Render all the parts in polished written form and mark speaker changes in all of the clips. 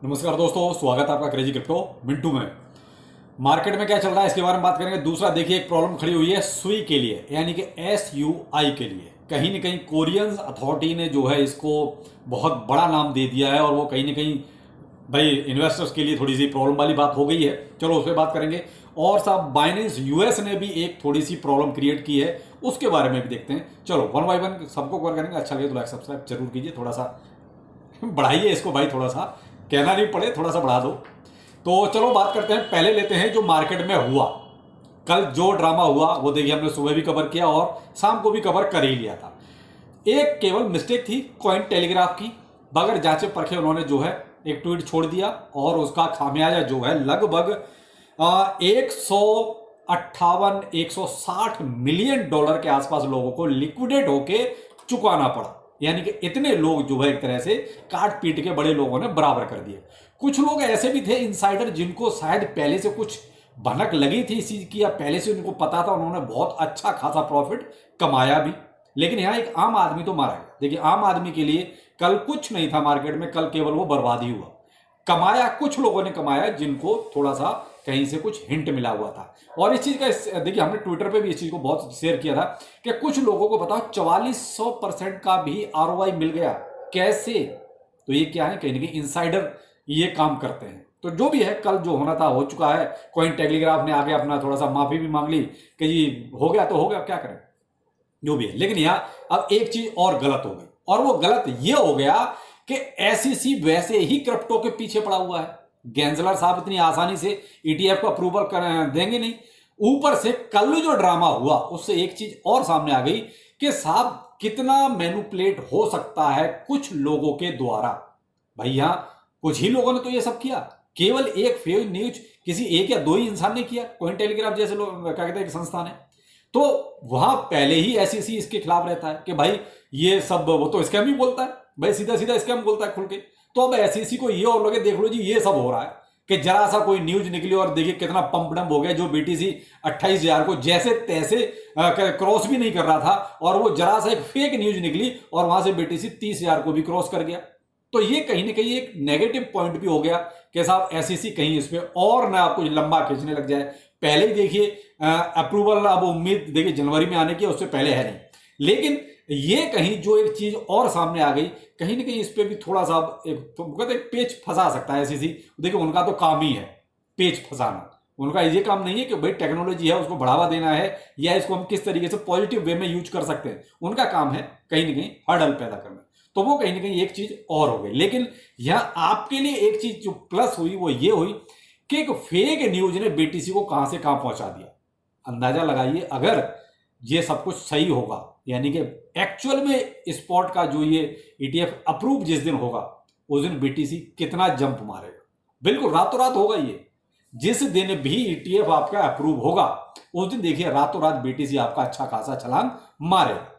Speaker 1: नमस्कार दोस्तों, स्वागत है आपका क्रेजी क्रिप्टो मिंटू में। मार्केट में क्या चल रहा है इसके बारे में बात करेंगे। दूसरा देखिए, एक प्रॉब्लम खड़ी हुई है सुई के लिए, यानी कि SUI के लिए। कहीं ना कहीं कोरियन अथॉरिटी ने जो है इसको बहुत बड़ा नाम दे दिया है और वो कहीं ना कहीं भाई इन्वेस्टर्स के लिए थोड़ी सी प्रॉब्लम वाली बात हो गई है। चलो उस पर बात करेंगे। और साहब बाइनेंस US ने भी एक थोड़ी सी प्रॉब्लम क्रिएट की है, उसके बारे में भी देखते हैं। चलो वन बाय वन सबको कवर करेंगे। अच्छा लगे तो लाइक सब्सक्राइब जरूर कीजिए, थोड़ा सा बढ़ाइए इसको भाई, थोड़ा सा कहना नहीं पड़े, थोड़ा सा बढ़ा दो। तो चलो बात करते हैं, पहले लेते हैं जो मार्केट में हुआ। कल जो ड्रामा हुआ वो देखिए, हमने सुबह भी कवर किया और शाम को भी कवर कर ही लिया था। एक केवल मिस्टेक थी कॉइन टेलीग्राफ की, बगैर जांचे परखे उन्होंने जो है एक ट्वीट छोड़ दिया और उसका खामियाजा जो है लगभग 158-160 मिलियन डॉलर के आसपास लोगों को लिक्विडेट होके चुकाना पड़ा। यानी कि इतने लोग जो है एक तरह से काट पीट के बड़े लोगों ने बराबर कर दिए। कुछ लोग ऐसे भी थे इनसाइडर, जिनको शायद पहले से कुछ भनक लगी थी इस चीज की, या पहले से उनको पता था, उन्होंने बहुत अच्छा खासा प्रॉफिट कमाया भी। लेकिन यहां एक आम आदमी तो मारा गया। देखिए, आम आदमी के लिए कल कुछ नहीं था मार्केट में, कल केवल वो बर्बाद ही हुआ। कमाया कुछ लोगों ने कमाया, जिनको थोड़ा सा कहीं से कुछ हिंट मिला हुआ था। और इस चीज का देखिए, हमने ट्विटर पे भी इस चीज को बहुत शेयर किया था कि कुछ लोगों को बताओ 4400% का भी ROI मिल गया। कैसे? तो ये क्या है, कहीं ना कहीं इनसाइडर ये काम करते हैं। तो जो भी है, कल जो होना था हो चुका है। कॉइन टेलीग्राफ ने आगे अपना थोड़ा सा माफी भी मांग ली कि जी हो गया तो हो गया, क्या करें, जो भी है। लेकिन यहां अब एक चीज और गलत हो गई, और वो गलत ये हो गया कि SEC वैसे ही क्रिप्टो के पीछे पड़ा हुआ है। गेंजलर साहब इतनी आसानी से ETF को अप्रूवल देंगे नहीं। ऊपर से कल जो ड्रामा हुआ उससे एक चीज और सामने आ गई कि साहब कितना मैनिपुलेट हो सकता है कुछ लोगों के द्वारा। भैया कुछ ही लोगों ने तो ये सब किया, केवल एक फेक न्यूज किसी एक या दो ही इंसान ने किया। कॉइन टेलीग्राफ जैसे लोग क्या कहते हैं एक संस्थान है, तो वहां पहले ही SEC इसके खिलाफ रहता है कि भाई ये सब, वो तो स्कैम ही बोलता है भाई, सीधा सीधा स्कैम बोलता है खुल के। तो अब SEC को ये और लगे, देख लो जी ये सब हो रहा है कि जरा सा कोई न्यूज निकली और देखिए कितना पंप डंप हो गया। जो BTC 28,000 को जैसे तैसे क्रॉस भी नहीं कर रहा था, और वो जरा सा एक फेक न्यूज निकली और वहां से BTC 30,000 को भी क्रॉस कर गया। तो ये कहीं ना कहीं एक नेगेटिव पॉइंट भी हो गया कि साहब SEC कहीं इस पर और ना आपको लंबा खींचने लग जाए। पहले ही देखिए अप्रूवल, अब उम्मीद देखिए जनवरी में आने की, उससे पहले है नहीं। लेकिन ये कहीं जो एक चीज और सामने आ गई, कहीं ना कहीं इस पे भी थोड़ा सा कहते एक पेच फंसा सकता है SEC। देखिए उनका तो काम ही है पेच फंसाना। उनका ये काम नहीं है कि भाई टेक्नोलॉजी है उसको बढ़ावा देना है या इसको हम किस तरीके से पॉजिटिव वे में यूज कर सकते हैं। उनका काम है कहीं ना कहीं हर्डल पैदा करना। तो वो कहीं ना कहीं एक चीज और हो गई। लेकिन यहां आपके लिए एक चीज जो प्लस हुई वो ये हुई कि एक फेक न्यूज ने BTC को कहां से कहां पहुंचा दिया। अंदाजा लगाइए, अगर ये सब कुछ सही होगा, यानी कि एक्चुअल में स्पॉट का जो ये ETF अप्रूव जिस दिन होगा उस दिन BTC कितना जंप मारेगा। बिल्कुल रातों रात होगा ये। जिस दिन भी ETF आपका अप्रूव होगा उस दिन देखिए रातों रात BTC आपका अच्छा खासा छलांग मारेगा।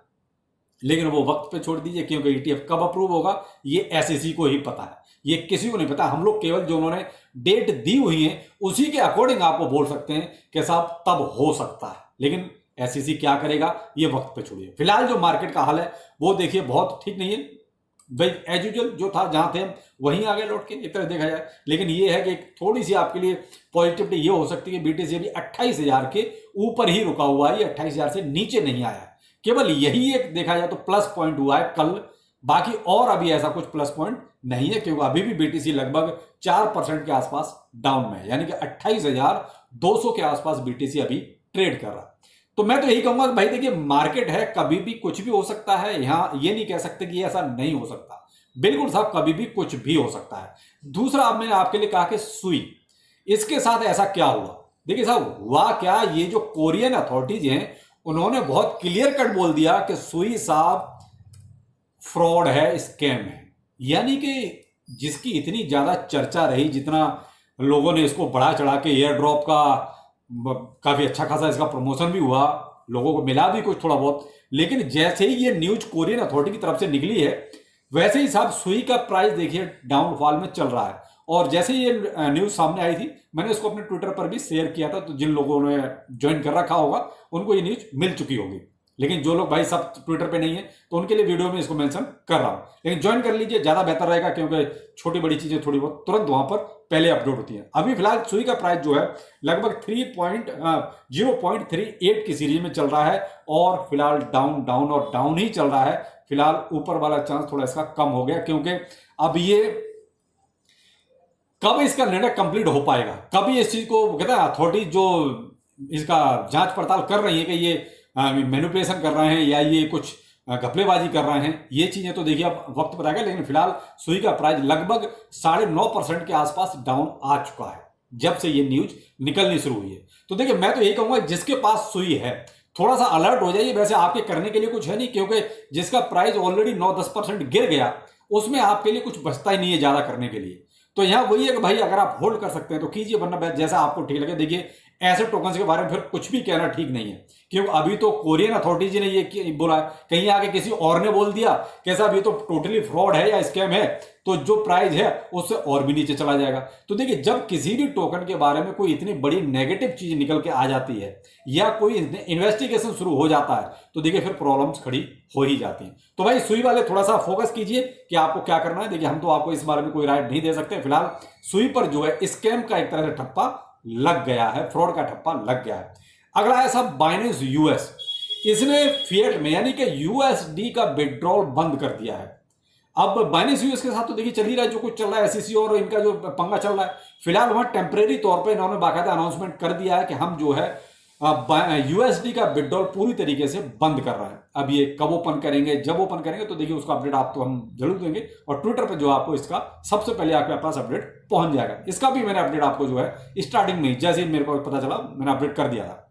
Speaker 1: लेकिन वो वक्त पे छोड़ दीजिए, क्योंकि ETF कब अप्रूव होगा ये SEC को ही पता है, ये किसी को नहीं पता। हम लोग केवल जो उन्होंने डेट दी हुई है उसी के अकॉर्डिंग आपको बोल सकते हैं कि साहब तब हो सकता है। लेकिन SEC क्या करेगा ये वक्त पे छोड़िए। फिलहाल जो मार्केट का हाल है वो देखिए बहुत ठीक नहीं है भाई। एज यूजुअल जो था, जहां थे वहीं आ गए लौट के, एक तरह देखा जाए। लेकिन ये है कि थोड़ी सी आपके लिए पॉजिटिविटी ये हो सकती है, BTC अभी 28,000 के ऊपर ही रुका हुआ है, 28,000 से नीचे नहीं आया है। केवल यही एक देखा जाए तो प्लस पॉइंट हुआ है कल, बाकी और अभी ऐसा कुछ प्लस पॉइंट नहीं है, क्योंकि अभी भी BTC लगभग 4% के आसपास डाउन में है। यानी कि 28,200 के आसपास BTC अभी ट्रेड कर रहा है। तो मैं तो यही कहूंगा कि भाई देखिए, मार्केट है, कभी भी कुछ भी हो सकता है। यहां ये नहीं कह सकते कि ऐसा नहीं हो सकता, बिल्कुल साहब कभी भी कुछ भी हो सकता है। दूसरा, अब मैंने आपके लिए कहा कि सुई, इसके साथ ऐसा क्या हुआ। देखिए साहब हुआ क्या, ये जो कोरियन अथॉरिटीज हैं उन्होंने बहुत क्लियर कट बोल दिया कि सुई साहब फ्रॉड है, स्कैम है। यानी कि जिसकी इतनी ज्यादा चर्चा रही, जितना लोगों ने इसको बढ़ा चढ़ा के, एयर ड्रॉप का काफी अच्छा खासा इसका प्रमोशन भी हुआ, लोगों को मिला भी कुछ थोड़ा बहुत। लेकिन जैसे ही ये न्यूज कोरियन अथॉरिटी की तरफ से निकली है वैसे ही साहब सुई का प्राइस देखिए डाउनफॉल में चल रहा है। और जैसे ही ये न्यूज सामने आई थी मैंने इसको अपने ट्विटर पर भी शेयर किया था, तो जिन लोगों ने ज्वाइन कर रखा होगा उनको ये न्यूज मिल चुकी होगी। लेकिन जो लोग भाई सब ट्विटर पे नहीं है तो उनके लिए वीडियो में इसको मेंशन कर रहा हूं, लेकिन ज्वाइन कर लीजिए, ज्यादा बेहतर रहेगा, क्योंकि छोटी बड़ी चीजें थोड़ी बहुत तुरंत वहां पर पहले अपडेट होती है। अभी फिलहाल सुई का प्राइस जो है लगभग 0.38 की सीरीज में चल रहा है और फिलहाल डाउन डाउन और डाउन ही चल रहा है। फिलहाल ऊपर वाला चांस थोड़ा इसका कम हो गया, क्योंकि अब ये कब इसका निर्णय कंप्लीट हो पाएगा, कब इस चीज को कहते हैं अथॉरिटी जो इसका जांच पड़ताल कर रही है कि ये मैनिपुलेशन कर रहे हैं या ये कुछ घपलेबाजी कर रहे हैं, ये चीजें तो देखिए अब वक्त बताएगा। लेकिन फिलहाल सुई का प्राइस लगभग 9.5% के आसपास डाउन आ चुका है जब से ये न्यूज निकलनी शुरू हुई है। तो देखिए मैं तो यही कहूंगा जिसके पास सुई है थोड़ा सा अलर्ट हो जाइए। वैसे आपके करने के लिए कुछ है नहीं, क्योंकि जिसका प्राइस ऑलरेडी 9-10% गिर गया उसमें आपके लिए कुछ बचता ही नहीं है ज्यादा करने के लिए। तो यहां वही है कि भाई अगर आप होल्ड कर सकते हैं तो कीजिए, वरना जैसा आपको ठीक लगे। देखिए ऐसे टोकन्स के बारे में फिर कुछ भी कहना ठीक नहीं है, क्योंकि अभी तो कोरियन अथॉरिटीज ने ये बोला, कहीं आके किसी और ने बोल दिया कैसा अभी तो टोटली फ्रॉड है या स्कैम है, तो जो प्राइस है उससे और भी नीचे चला जाएगा। तो देखिए जब किसी भी टोकन के बारे में कोई इतनी बड़ी नेगेटिव चीज निकल के आ जाती है या कोई इन्वेस्टिगेशन शुरू हो जाता है तो देखिए फिर प्रॉब्लम्स खड़ी हो ही जाती हैं। तो भाई सुई वाले थोड़ा सा फोकस कीजिए कि आपको क्या करना है। देखिए हम तो आपको इस बारे में कोई राय नहीं दे सकते। फिलहाल सुई पर जो है स्कैम का एक तरह से ठप्पा लग गया है, फ्रॉड का ठप्पा लग गया है। अगला है साहब बाइनेंस यूएस। इसने फिएट में यानी कि यूएसडी का विड्रॉल बंद कर दिया है। अब बाइनेंस यूएस के साथ तो देखिए चल ही रहा है जो कुछ चल रहा है, एसईसी और इनका जो पंगा चल रहा है। फिलहाल वहां टेम्परेरी तौर पे इन्होंने बाकायदा अनाउंसमेंट कर दिया है कि हम जो है यूएसडी का विड्रॉल पूरी तरीके से बंद कर रहा है। अब ये कब ओपन करेंगे, जब ओपन करेंगे तो देखिए उसका अपडेट आप तो हम जरूर देंगे, और ट्विटर पे जो आपको इसका सबसे पहले आपके पास अपडेट पहुंच जाएगा। इसका भी मैंने अपडेट आपको जो है स्टार्टिंग में जैसे ही मेरे को पता चला मैंने अपडेट कर दिया था।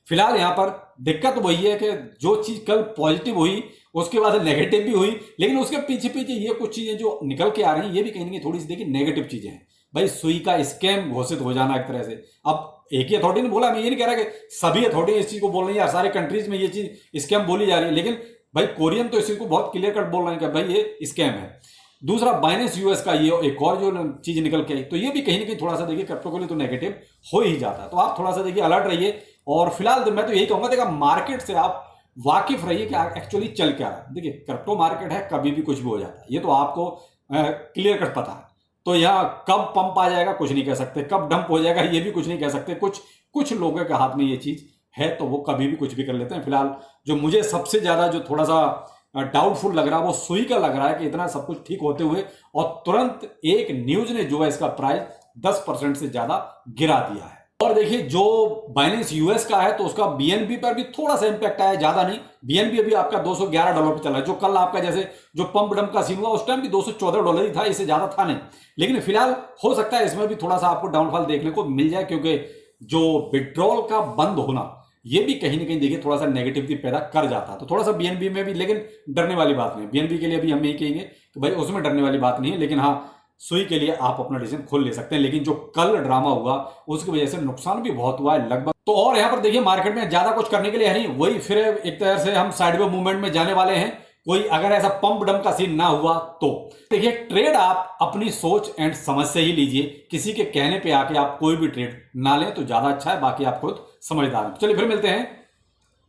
Speaker 1: फिलहाल यहां पर दिक्कत वही है कि जो चीज कल पॉजिटिव हुई उसके बाद नेगेटिव भी हुई, लेकिन उसके पीछे पीछे ये कुछ चीजें जो निकल के आ रही हैं ये भी कहीं ना कहीं थोड़ी सी देखिए नेगेटिव चीजें हैं। भाई सुई का स्कैम घोषित हो जाना एक तरह से, अब एक ही अथॉरिटी ने बोला, मैं ये नहीं कह रहा कि सभी अथॉरिटी इस चीज को बोल रही है, सारे कंट्रीज में ये चीज स्कैम बोली जा रही है, लेकिन भाई कोरियन तो इस चीज को बहुत क्लियर कट बोल रहे हैं कि भाई ये स्कैम है। दूसरा बाइनेंस यूएस का ये एक और जो चीज निकल के आई तो ये भी कहीं ना कहीं थोड़ा सा देखिए क्रिप्टो के लिए तो नेगेटिव हो ही जाता है। तो आप थोड़ा सा देखिए अलर्ट रहिए, और फिलहाल मैं तो यही कहूंगा देखा मार्केट से आप वाकिफ रहिए कि एक्चुअली चल क्या रहा है। देखिए क्रिप्टो मार्केट है, कभी भी कुछ भी हो जाता है, ये तो आपको क्लियर कट पता है। तो यहाँ कब पंप आ जाएगा कुछ नहीं कह सकते, कब डंप हो जाएगा ये भी कुछ नहीं कह सकते। कुछ लोगों के हाथ में ये चीज है तो वो कभी भी कुछ भी कर लेते हैं। फिलहाल जो मुझे सबसे ज्यादा जो थोड़ा सा डाउटफुल लग रहा है वो सुई का लग रहा है कि इतना सब कुछ ठीक होते हुए और तुरंत एक न्यूज ने जो है इसका प्राइस 10% से ज्यादा गिरा दिया है। और देखिए जो बाइनेंस यूएस का है तो उसका बीएनबी पर भी थोड़ा सा इंपैक्ट आया, ज्यादा नहीं। बीएनबी अभी आपका $211 पे चला है, जो कल आपका जैसे जो पंप डंप का सीन हुआ उस टाइम भी $214 ही था, इससे ज्यादा था नहीं। लेकिन फिलहाल हो सकता है इसमें भी थोड़ा सा आपको डाउनफॉल देखने को मिल जाए, क्योंकि जो विड्रॉल का बंद होना ये भी कहीं ना कहीं देखिए थोड़ा सा नेगेटिविटी पैदा कर जाता है। तो थोड़ा सा बीएनबी में भी, लेकिन डरने वाली बात नहीं। बीएनबी के लिए भी हम यही कहेंगे कि भाई उसमें डरने वाली बात नहीं है, लेकिन हाँ सुई के लिए आप अपना डिसीजन खोल ले सकते हैं। लेकिन जो कल ड्रामा हुआ उसकी वजह से नुकसान भी बहुत हुआ है लगभग। तो और यहां पर देखिए मार्केट में ज्यादा कुछ करने के लिए है नहीं, वही फिर एक तरह से हम साइडवे मूवमेंट में जाने वाले हैं। कोई अगर ऐसा पंप डंप का सीन ना हुआ तो देखिए ट्रेड आप अपनी सोच एंड समझ से ही लीजिए, किसी के कहने पे आके आप कोई भी ट्रेड ना लें तो ज्यादा अच्छा है। बाकी आप खुद समझदार हैं। चलिए फिर मिलते हैं,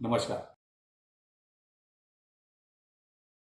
Speaker 1: नमस्कार।